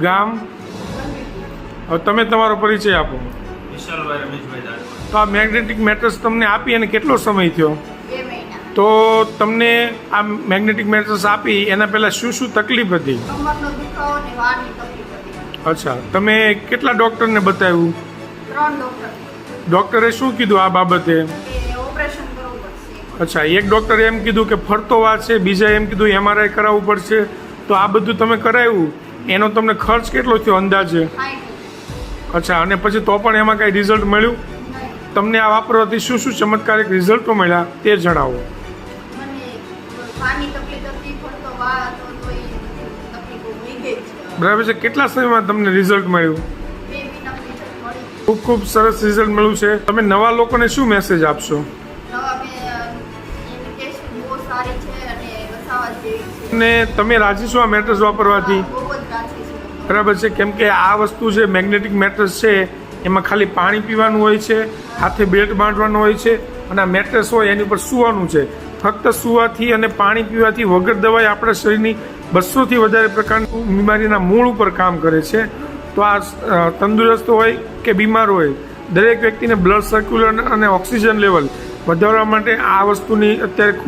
ગામ? હવે તમે તમારો પરિચય આપો. વિશાલભાઈ રમેશભાઈ જાડવા. તો આ મેગ્નેટિક મેટ્રેસ તમને આપી અને કેટલો સમય થયો? 2 મહિના. તો તમને આ મેગ્નેટિક મેટ્રેસ આપી એના પહેલાં શું શું તકલીફ હતી? કમરનો દુખાવો અને વાળની તકલીફ હતી. અચ્છા, તમે કેટલા ડૉક્ટરને બતાવ્યું? 3 ડૉક્ટર. ડૉક્ટરે શું કીધું આ બાબતે? કે ઓપરેશન કરવું પડશે. અચ્છા, એક ડૉક્ટરે એમ કીધું કે ફરતો વાત છે, બીજા એમ કીધું MRI કરાવવું પડશે. તો આ બધું તમે કરાવ્યું, એનો તમને ખર્ચ કેટલો થયો અંદાજે? 60. અચ્છા, અને પછી તો પણ એમાં કાંઈ રિઝલ્ટ મળ્યું? નહીં. તમને આ વાપરવાથી શું શું ચમત્કારિક રિઝલ્ટો મળ્યા તે જણાવો. મને વાળની તકલીફ હતી, ફરતો વાળ હતો, તો એ તકલીફો વહી ગઈ છે. બરાબર છે. કેટલા સમયમાં તમને રિઝલ્ટ મળ્યું? 2 મહિનામાં રિઝલ્ટ મળી. ખૂબ ખૂબ સરસ રિઝલ્ટ મળ્યું છે. તમે નવા લોકોને શું મેસેજ આપશો? નવા એની ટેસ્ટ બહુ સારી છે અને વસાવા જેવી છે. અને તમે રાજી છો આ મેટ્રેસ વાપરવાથી? બહુ જ રાજી છે. બરાબર છે. કેમ કે આ વસ્તુ છે મેગ્નેટિક મેટ્રેસ છે, એમાં ખાલી પાણી પીવાનું હોય છે, હાથે બેલ્ટ બાંધવાનું હોય છે, અને આ મેટ્રેસ હોય એની ઉપર સૂવાનું છે. ફક્ત સૂવાથી અને પાણી પીવાથી વગર દવાઈ આપણા શરીરની 200થી વધારે પ્રકારની બીમારીના મૂળ ઉપર કામ કરે છે. તો આ તંદુરસ્ત હોય કે બીમાર હોય, દરેક વ્યક્તિને બ્લડ સર્ક્યુલેશન અને ઓક્સિજન લેવલ વધારવા માટે આ વસ્તુની અત્યારે